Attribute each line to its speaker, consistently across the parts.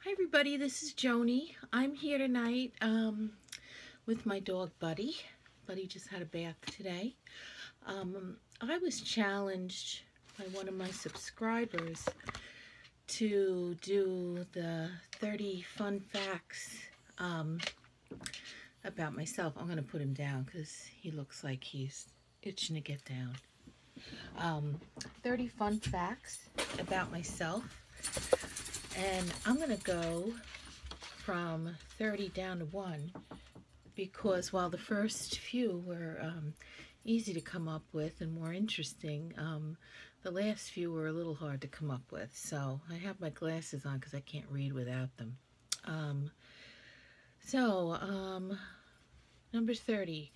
Speaker 1: Hi everybody, this is Joanie. I'm here tonight with my dog Buddy. Buddy just had a bath today. I was challenged by one of my subscribers to do the 30 fun facts about myself. I'm going to put him down because he looks like he's itching to get down. 30 fun facts about myself. And I'm going to go from 30 down to 1 because while the first few were easy to come up with and more interesting, the last few were a little hard to come up with. So I have my glasses on because I can't read without them. Number 30.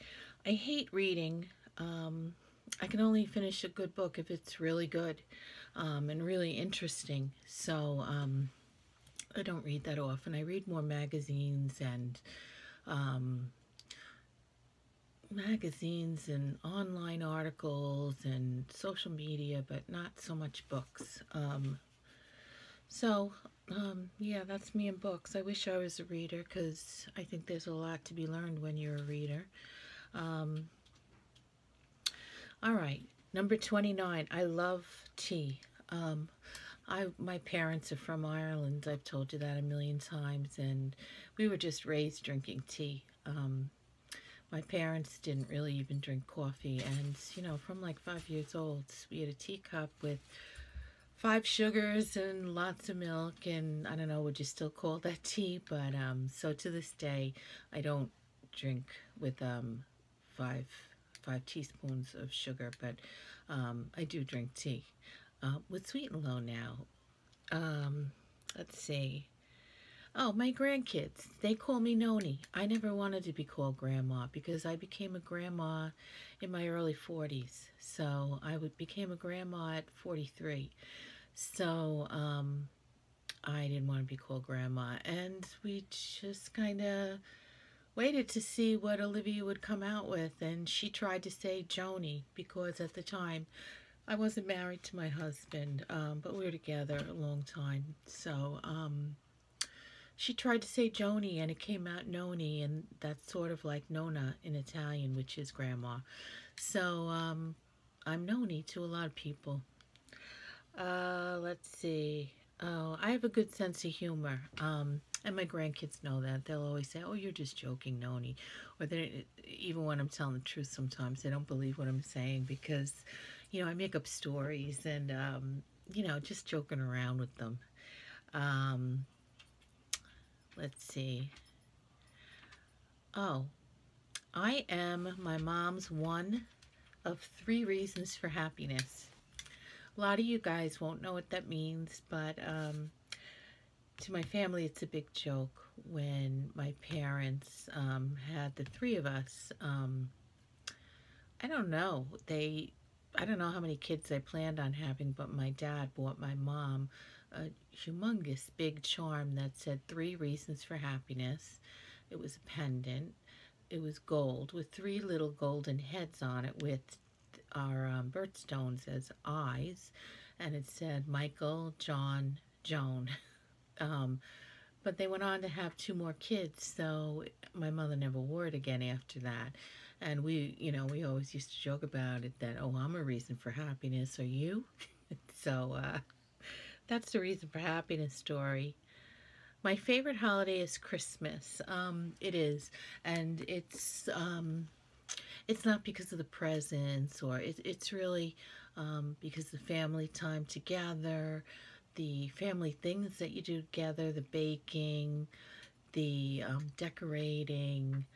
Speaker 1: I hate reading. I can only finish a good book if it's really good and really interesting. So I don't read that often. I read more magazines and online articles and social media, but not so much books. Yeah, that's me in books. I wish I was a reader because I think there's a lot to be learned when you're a reader. All right, number 29. I love tea. My parents are from Ireland. I've told you that a million times, and we were just raised drinking tea. My parents didn't really even drink coffee, and from like 5 years old, we had a teacup with 5 sugars and lots of milk, and I don't know, would you still call that tea? But so to this day, I don't drink with five teaspoons of sugar, but I do drink tea with sweet and low now. Let's see. Oh, my grandkids, they call me Noni. I never wanted to be called Grandma because I became a grandma in my early 40s. So I became a grandma at 43. So I didn't want to be called Grandma. And we just kind of waited to see what Olivia would come out with. And she tried to say Joanie because at the time I wasn't married to my husband, but we were together a long time. So she tried to say Joanie, and it came out Noni, and that's sort of like Nonna in Italian, which is grandma. So I'm Noni to a lot of people. Let's see. Oh, I have a good sense of humor. And my grandkids know that. They'll always say, "Oh, you're just joking, Noni." Or even when I'm telling the truth sometimes, they don't believe what I'm saying because I make up stories and, just joking around with them. Let's see. Oh, I am my mom's one of 3 reasons for happiness. A lot of you guys won't know what that means, but to my family, it's a big joke. When my parents had the 3 of us, I don't know. I don't know how many kids they planned on having, but my dad bought my mom a humongous big charm that said 3 reasons for happiness. It was a pendant. It was gold with 3 little golden heads on it with our birthstones as eyes. And it said Michael, John, Joan. But they went on to have 2 more kids, so my mother never wore it again after that. And we always used to joke about it that, oh, I'm a reason for happiness. Are you? So that's the reason for happiness story. My favorite holiday is Christmas. It is, and it's not because of the presents, or it's really because the family time together, the family things that you do together, the baking, the decorating,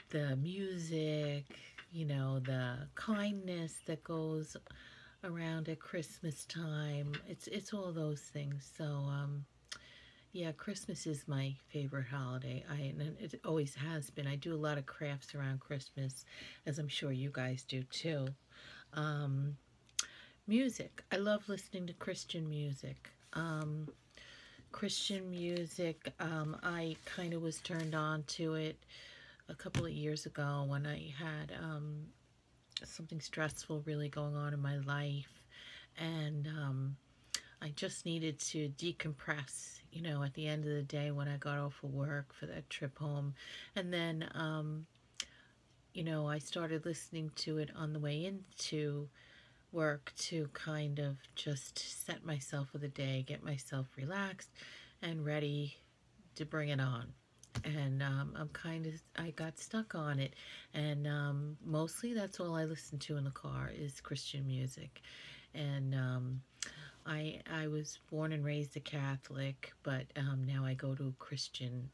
Speaker 1: the music, the kindness that goes around at Christmas time. It's all those things. So yeah, Christmas is my favorite holiday. And it always has been. I do a lot of crafts around Christmas, as I'm sure you guys do too. Music. I love listening to Christian music. I kind of was turned on to it a couple of years ago when I had something stressful really going on in my life, and I just needed to decompress, at the end of the day when I got off of work for that trip home. And then, I started listening to it on the way into work to kind of just set myself for the day, get myself relaxed and ready to bring it on. And I got stuck on it. And mostly that's all I listen to in the car is Christian music. And I was born and raised a Catholic, but now I go to Christian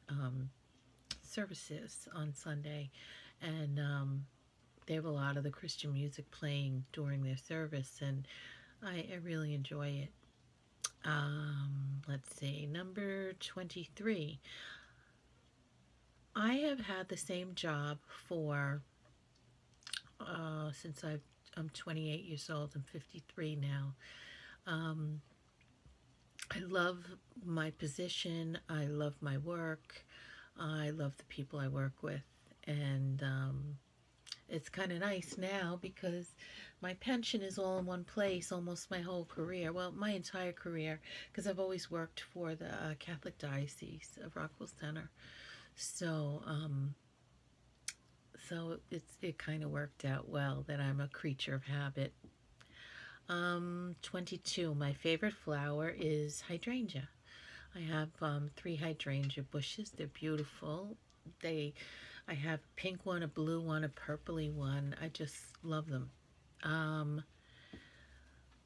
Speaker 1: services on Sunday. And they have a lot of the Christian music playing during their service, and I really enjoy it. Let's see, number 23. I have had the same job for since I'm 28 years old. I'm 53 now. I love my position. I love my work. I love the people I work with, and it's kind of nice now because my pension is all in one place almost my whole career. Well, my entire career, because I've always worked for the Catholic Diocese of Rockville Center. So, it kind of worked out well that I'm a creature of habit. 22. My favorite flower is hydrangea. I have 3 hydrangea bushes. They're beautiful. I have a pink one, a blue one, a purpley one. I just love them.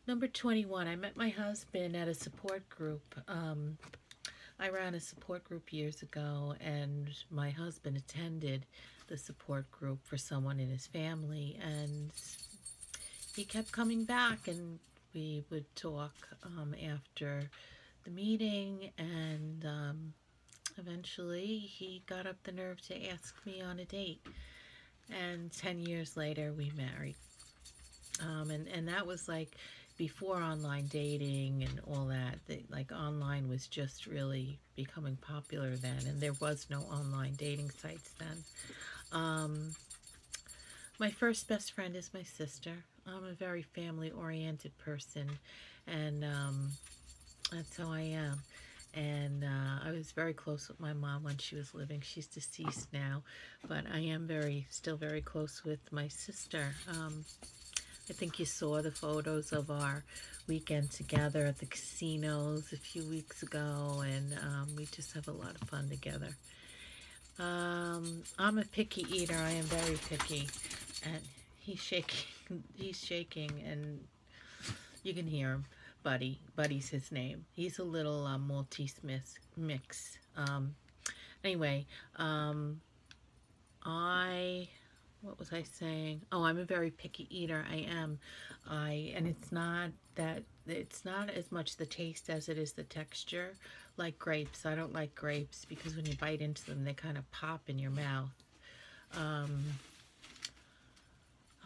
Speaker 1: Number 21. I met my husband at a support group. I ran a support group years ago, and my husband attended the support group for someone in his family, and he kept coming back, and we would talk after the meeting, and eventually he got up the nerve to ask me on a date, and 10 years later we married. And that was like before online dating and all that. Like online was just really becoming popular then, and there was no online dating sites then. My first best friend is my sister. I'm a very family-oriented person, and that's how I am. And I was very close with my mom when she was living. She's deceased now, but I am still very close with my sister. I think you saw the photos of our weekend together at the casinos a few weeks ago, and we just have a lot of fun together. I'm a picky eater. I am very picky, and he's shaking, and you can hear him. Buddy's his name. He's a little Maltese mix. Anyway, what was I saying? Oh, I'm a very picky eater. I am. And it's not as much the taste as it is the texture. Like grapes. I don't like grapes because when you bite into them, they kind of pop in your mouth.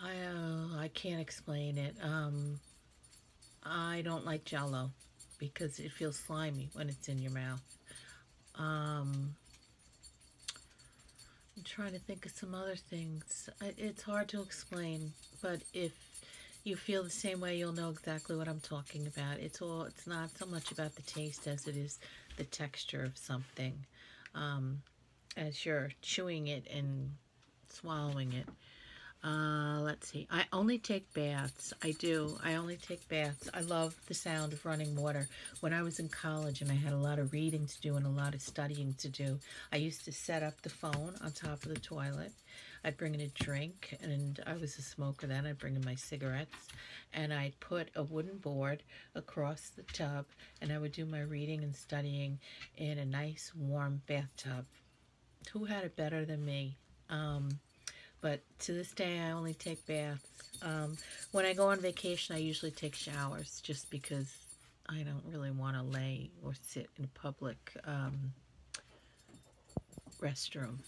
Speaker 1: I can't explain it. I don't like Jell-O because it feels slimy when it's in your mouth. I'm trying to think of some other things. It's hard to explain, but if you feel the same way, you'll know exactly what I'm talking about. It's not so much about the taste as it is the texture of something. As you're chewing it and swallowing it. Let's see. I only take baths. I do. I only take baths. I love the sound of running water. When I was in college and I had a lot of reading to do and a lot of studying to do, I used to set up the phone on top of the toilet. I'd bring in a drink, and I was a smoker then. I'd bring in my cigarettes, and I'd put a wooden board across the tub, and I would do my reading and studying in a nice warm bathtub. Who had it better than me? But to this day, I only take baths. When I go on vacation, I usually take showers just because I don't really want to lay or sit in a public restroom.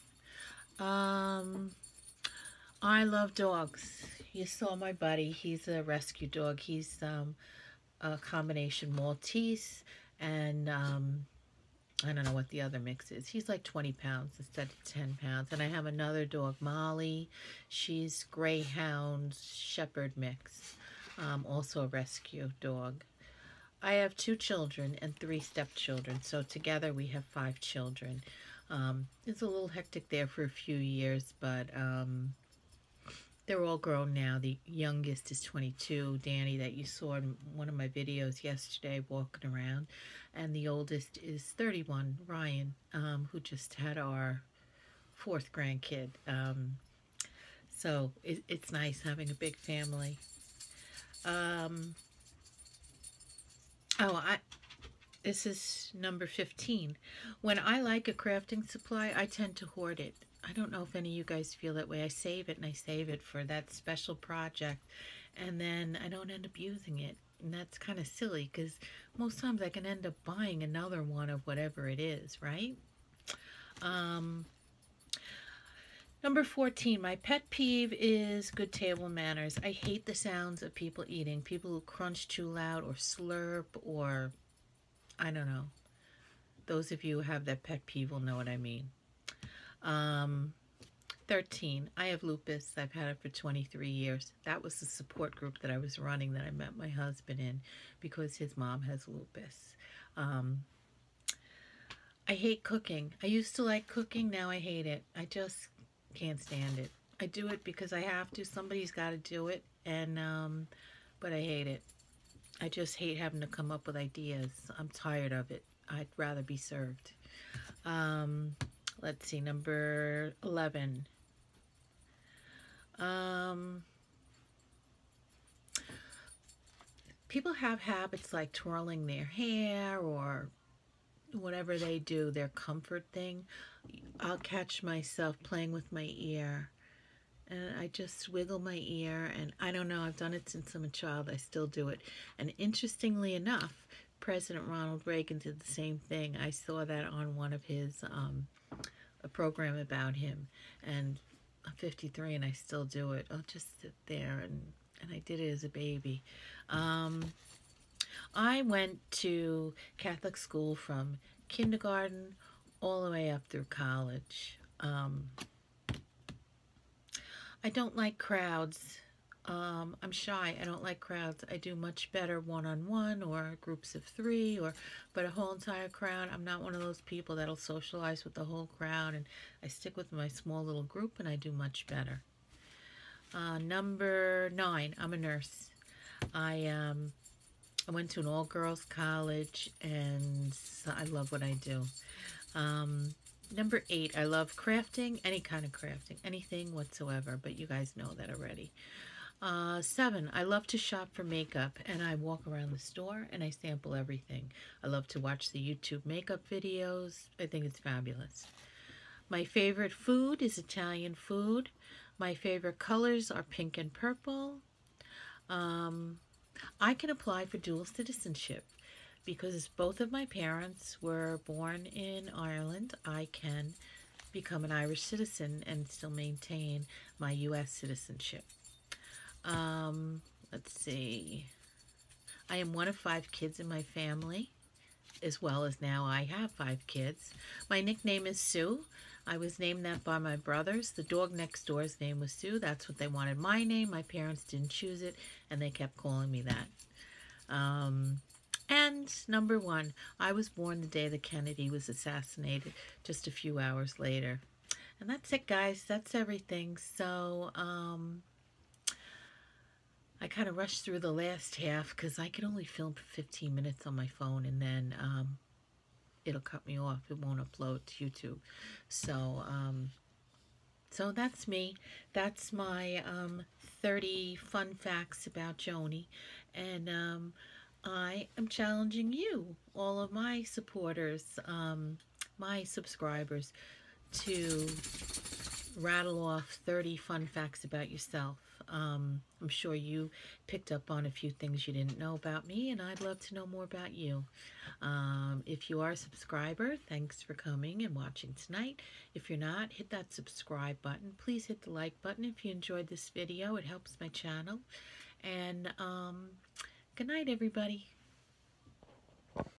Speaker 1: I love dogs. You saw my buddy. He's a rescue dog. He's a combination Maltese and I don't know what the other mix is. He's like 20 pounds instead of 10 pounds. And I have another dog, Molly. She's Greyhound Shepherd mix. Also a rescue dog. I have 2 children and 3 stepchildren, so together we have 5 children. It's a little hectic there for a few years, but they're all grown now. The youngest is 22, Danny, that you saw in one of my videos yesterday walking around. And the oldest is 31, Ryan, who just had our 4th grandkid. So it's nice having a big family. Um, oh, this is number 15. When I like a crafting supply, I tend to hoard it. I don't know if any of you guys feel that way. I save it and I save it for that special project, and then I don't end up using it. And that's kind of silly because most times I can end up buying another one of whatever it is, right? Um, Number 14, my pet peeve is good table manners. I hate the sounds of people eating. People who crunch too loud or slurp or, I don't know. Those of you who have that pet peeve will know what I mean. 13, I have lupus. I've had it for 23 years. That was the support group that I was running that I met my husband in because his mom has lupus. I hate cooking. I used to like cooking. Now I hate it. I just can't stand it. I do it because I have to. Somebody's got to do it, and but I hate it. I just hate having to come up with ideas. I'm tired of it. I'd rather be served. Let's see, number 11. People have habits like twirling their hair or whatever they do, their comfort thing. I'll catch myself playing with my ear, and I just wiggle my ear, and I don't know, I've done it since I'm a child. I still do it. And interestingly enough, President Ronald Reagan did the same thing. I saw that on one of his a program about him, and I'm 53 and I still do it. I'll just sit there, and I did it as a baby. I went to Catholic school from kindergarten all the way up through college. I don't like crowds. I'm shy. I don't like crowds. I do much better one-on-one or groups of 3, but a whole entire crowd. I'm not one of those people that'll socialize with the whole crowd, and I stick with my small little group, and I do much better. Number 9, I'm a nurse. I went to an all-girls college, and I love what I do. Number 8, I love crafting, any kind of crafting, anything whatsoever, but you guys know that already. 7, I love to shop for makeup, and I walk around the store and I sample everything. I love to watch the YouTube makeup videos. I think it's fabulous. My favorite food is Italian food. My favorite colors are pink and purple. I can apply for dual citizenship because both of my parents were born in Ireland. I can become an Irish citizen and still maintain my U.S. citizenship. Let's see. I am one of 5 kids in my family, as well as now I have 5 kids. My nickname is Sue. I was named that by my brothers. The dog next door's name was Sue. That's what they wanted my name. My parents didn't choose it, and they kept calling me that. And number 1, I was born the day that Kennedy was assassinated, just a few hours later. And that's it, guys. That's everything. So, I kind of rushed through the last half because I can only film for 15 minutes on my phone, and then it'll cut me off. It won't upload to YouTube. So, so that's me. That's my 30 fun facts about Joanie. And I am challenging you, all of my supporters, my subscribers, to rattle off 30 fun facts about yourself. I'm sure you picked up on a few things you didn't know about me, and I'd love to know more about you. If you are a subscriber, thanks for coming and watching tonight. If you're not, hit that subscribe button. Please hit the like button if you enjoyed this video. It helps my channel. And good night, everybody.